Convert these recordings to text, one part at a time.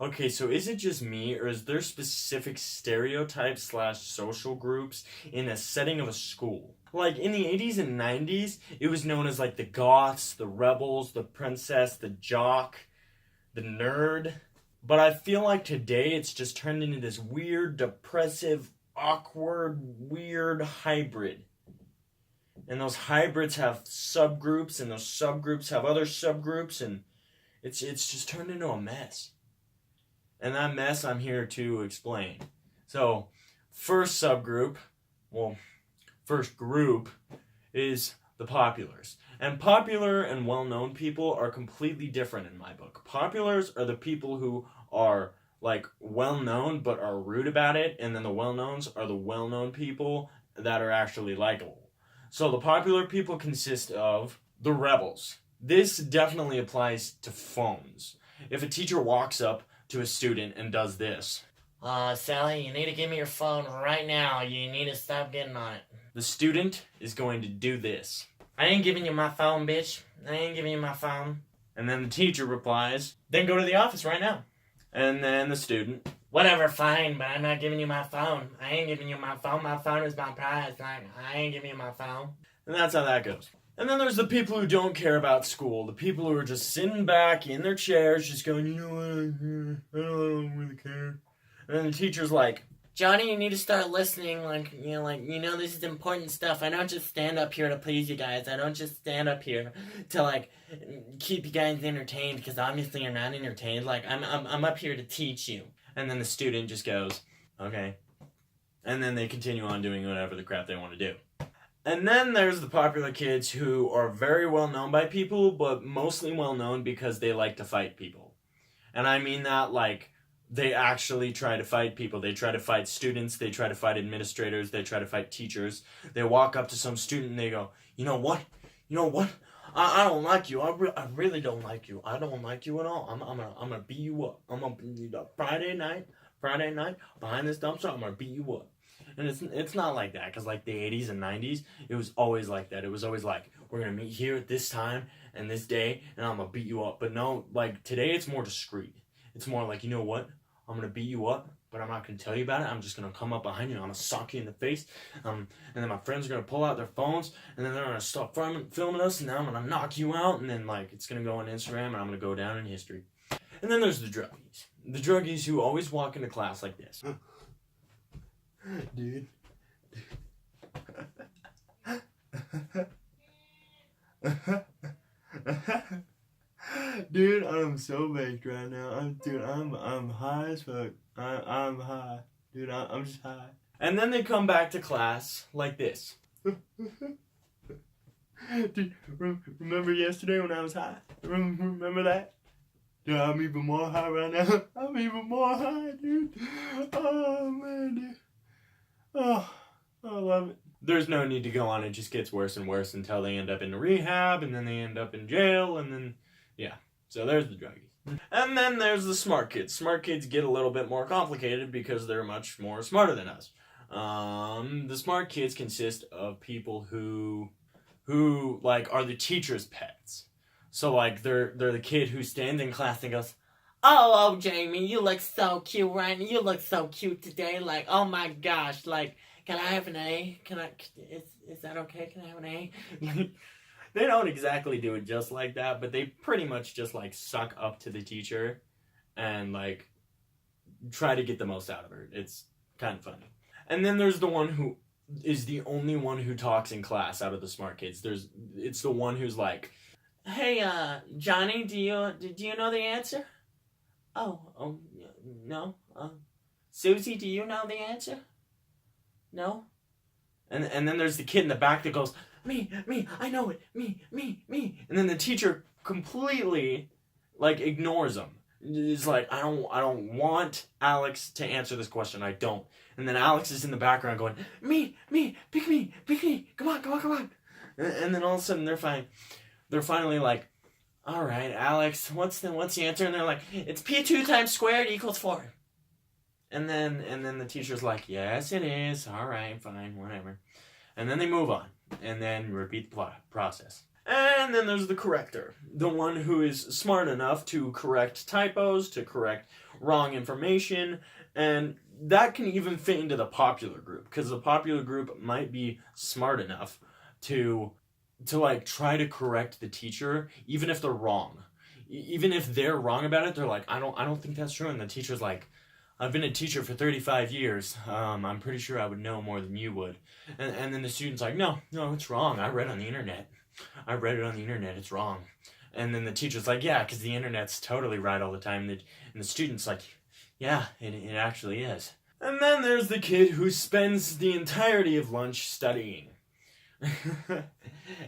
Okay, so is it just me, or is there specific stereotypes slash social groups in a setting of a school? Like in the 80s and 90s, it was known as like the goths, the rebels, the princess, the jock, the nerd. But I feel like today it's just turned into this weird, depressive, awkward, weird hybrid. And those hybrids have subgroups, and those subgroups have other subgroups, and it's just turned into a mess. And that mess I'm here to explain. So, first subgroup, well, first group is the populars. And popular and well-known people are completely different in my book. Populars are the people who are like well-known but are rude about it, and then the well-knowns are the well-known people that are actually likable. So the popular people consist of the rebels. This definitely applies to phones. If a teacher walks up to a student and does this, Sally, you need to give me your phone right now. You need to stop getting on it. the student is going to do this. I ain't giving you my phone, bitch. I ain't giving you my phone. And then the teacher replies, Then go to the office right now. and then the student, Whatever, fine, but I'm not giving you my phone. I ain't giving you my phone. My phone is my prize. Like, I ain't giving you my phone. and that's how that goes. And then there's the people who don't care about school. The people who are just sitting back in their chairs, just going, you know what, I don't really care. And then the teacher's like, Johnny, you need to start listening. This is important stuff. I don't just stand up here to please you guys. I don't just stand up here to, keep you guys entertained, because obviously you're not entertained. Like, I'm up here to teach you. and then the student just goes, okay. And then they continue on doing whatever the crap they want to do. And then there's the popular kids who are very well known by people, but mostly well known because they like to fight people. And I mean that like they actually try to fight people. They try to fight students. They try to fight administrators. They try to fight teachers. They walk up to some student and they go, you know what? I don't like you. I really don't like you. I don't like you at all. I'm gonna beat you up. I'm gonna beat you up Friday night behind this dumpster. I'm gonna beat you up. And it's not like that, because like the 80s and 90s, it was always like that. It was always like, we're gonna meet here at this time and this day, and I'm gonna beat you up. But no, like today it's more discreet. It's more like, you know what? I'm gonna beat you up, but I'm not gonna tell you about it. I'm just gonna come up behind you. I'm gonna sock you in the face. And then my friends are gonna pull out their phones, and then they're gonna stop filming us, and then I'm gonna knock you out, and then like it's gonna go on Instagram, and I'm gonna go down in history. And then there's the druggies. The druggies who always walk into class like this. Dude. Dude, I'm so baked right now. I'm high as fuck. I'm high. Dude, I'm just high. And then they come back to class like this. Dude, remember yesterday when I was high? Remember that? Dude, I'm even more high right now. I'm even more high, dude. Oh, man, dude. Oh, I love it. There's no need to go on. It just gets worse and worse until they end up in rehab, and then they end up in jail, and then, yeah. So there's the druggies. And then there's the smart kids. Smart kids get a little bit more complicated because they're much more smarter than us. The smart kids consist of people who like are the teacher's pets. So like they're the kid who stands in class and goes, Oh, Jamie, you look so cute, right? You look so cute today. Like, oh my gosh, like, can I have an A? Is that okay? Can I have an A? They don't exactly do it just like that, but they pretty much just like suck up to the teacher and like try to get the most out of her. It's kind of funny. And then there's the one who is the only one who talks in class out of the smart kids. It's the one who's like, Hey, Johnny, do you know the answer? Oh, no. Susie, do you know the answer? No? and then there's the kid in the back that goes, me, I know it, me. And then the teacher completely like ignores him. It's like, I don't want Alex to answer this question. I don't. And then Alex is in the background going, me, pick me, come on. And then all of a sudden they're finally like, all right, Alex, what's the answer? And they're like, it's P2 times squared equals 4. And then the teacher's like, yes, it is. All right, fine, whatever. And then they move on, and then repeat the process. And then there's the corrector, the one who is smart enough to correct typos, to correct wrong information, and that can even fit into the popular group, because the popular group might be smart enough to like try to correct the teacher even if they're wrong. Even if they're wrong about it, they're like, I don't think that's true, and the teacher's like, I've been a teacher for 35 years. I'm pretty sure I would know more than you would. And then the student's like, no, it's wrong. I read it on the internet. It's wrong. And then the teacher's like, yeah, because the internet's totally right all the time. And the student's like, yeah, it actually is. And then there's the kid who spends the entirety of lunch studying.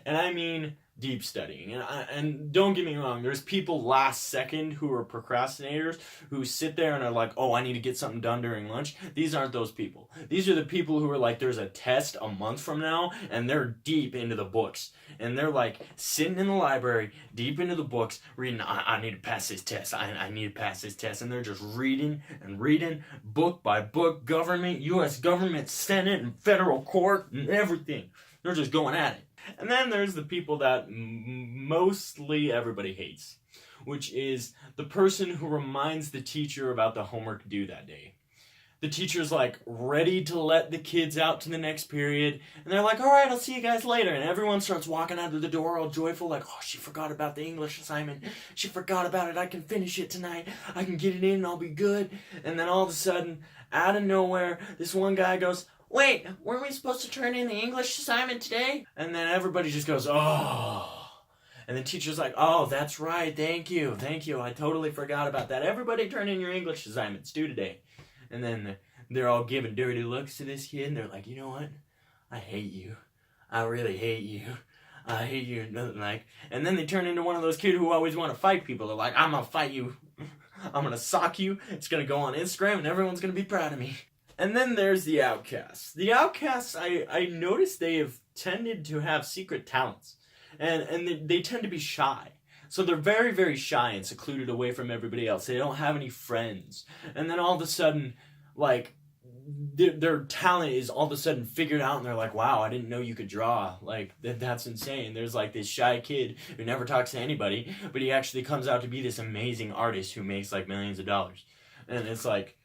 And I mean deep studying. And don't get me wrong, there's people last second who are procrastinators who sit there and are like, oh, I need to get something done during lunch. These aren't those people. These are the people who are like, there's a test a month from now, and they're deep into the books. And they're like sitting in the library, deep into the books, reading, I need to pass this test. I need to pass this test. And they're just reading and reading, book by book, government, U.S. government, Senate, and federal court, and everything. They're just going at it. And then there's the people that mostly everybody hates, which is the person who reminds the teacher about the homework due that day. The teacher's like ready to let the kids out to the next period, and they're like, all right, I'll see you guys later. And everyone starts walking out of the door all joyful, like, oh, she forgot about the English assignment. She forgot about it. I can finish it tonight. I can get it in and I'll be good. And then all of a sudden, out of nowhere, this one guy goes, wait, weren't we supposed to turn in the English assignment today? And then everybody just goes, oh. And the teacher's like, oh, that's right, thank you, I totally forgot about that. Everybody turn in your English assignments due today. And then they're all giving dirty looks to this kid, and they're like, you know what? I hate you. I really hate you. I hate you. Nothing like. And then they turn into one of those kids who always want to fight people. They're like, I'm going to fight you. I'm going to sock you. It's going to go on Instagram, and everyone's going to be proud of me. And then there's the Outcasts. The Outcasts, I noticed they have tended to have secret talents. And they tend to be shy. So they're very, very shy and secluded away from everybody else. They don't have any friends. And then all of a sudden, like, their talent is all of a sudden figured out, and they're like, wow, I didn't know you could draw. Like, that's insane. There's like this shy kid who never talks to anybody, but he actually comes out to be this amazing artist who makes like millions of dollars. And it's like,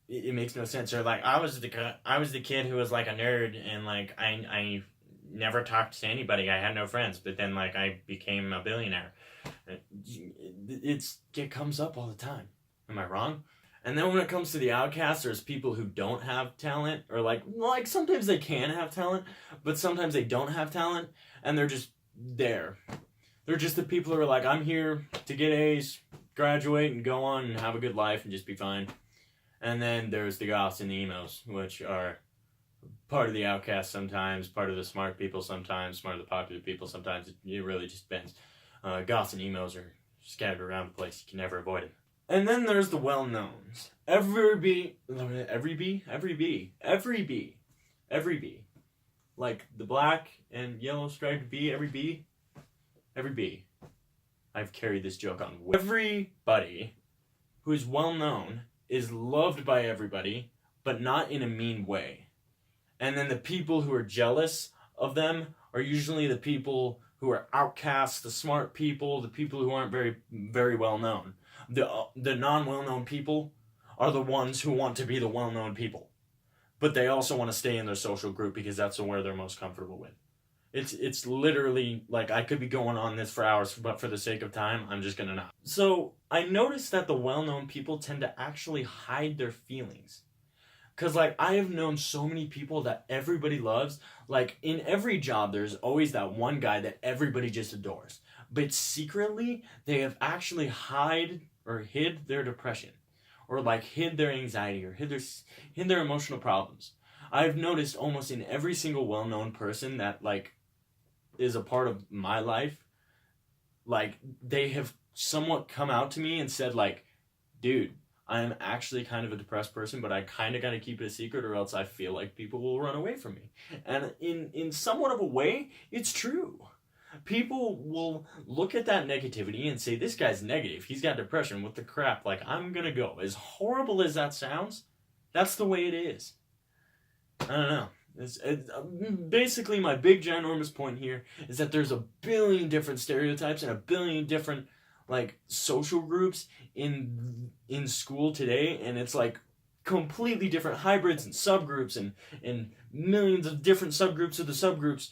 it makes no sense. Or like, I was the kid who was like a nerd, and like I never talked to anybody. I had no friends, but then like I became a billionaire. It comes up all the time. Am I wrong? And then when it comes to the Outcasts, there's people who don't have talent, or like sometimes they can have talent, but sometimes they don't have talent, and they're just there. They're just the people who are like, I'm here to get A's, graduate, and go on and have a good life and just be fine. And then there's the goths and the emos, which are part of the Outcasts sometimes, part of the smart people sometimes, part of the popular people sometimes. It really just depends. Goths and emos are scattered around the place. You can never avoid them. And then there's the well-knowns. Every bee. Like the black and yellow striped bee, every bee. I've carried this joke on. Everybody who is well-known is loved by everybody, but not in a mean way. And then the people who are jealous of them are usually the people who are outcasts, the smart people, the people who aren't very, very well known. The non-well-known people are the ones who want to be the well-known people. But they also want to stay in their social group because that's where they're most comfortable with. It's literally, like, I could be going on this for hours, but for the sake of time, I'm just gonna not. So, I noticed that the well-known people tend to actually hide their feelings. Because, like, I have known so many people that everybody loves. Like, in every job, there's always that one guy that everybody just adores. But secretly, they have actually hid their depression. Or, like, hid their anxiety, or hid their emotional problems. I've noticed almost in every single well-known person that, like, is a part of my life, like, they have somewhat come out to me and said, like, dude, I'm actually kind of a depressed person, but I kind of got to keep it a secret or else I feel like people will run away from me. And in somewhat of a way, it's true. People will look at that negativity and say, this guy's negative. He's got depression. What the crap? Like, I'm going to go. As horrible as that sounds, that's the way it is. I don't know. Basically, my big ginormous point here is that there's a billion different stereotypes and a billion different like social groups in school today, and it's like completely different hybrids and subgroups and millions of different subgroups of the subgroups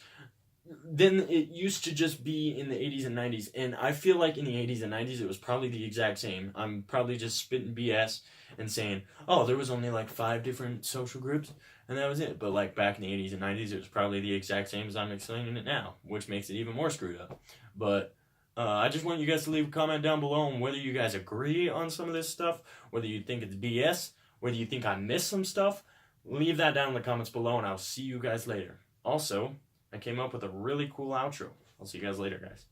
than it used to just be in the 80s and 90s. And I feel like in the 80s and 90s it was probably the exact same. I'm probably just spitting BS and saying, oh, there was only like 5 different social groups and that was it. But like back in the 80s and 90s it was probably the exact same as I'm explaining it now, which makes it even more screwed up. But I just want you guys to leave a comment down below on whether you guys agree on some of this stuff, whether you think it's BS, whether you think I missed some stuff. Leave that down in the comments below, and I'll see you guys later. Also, I came up with a really cool outro. I'll see you guys later, guys.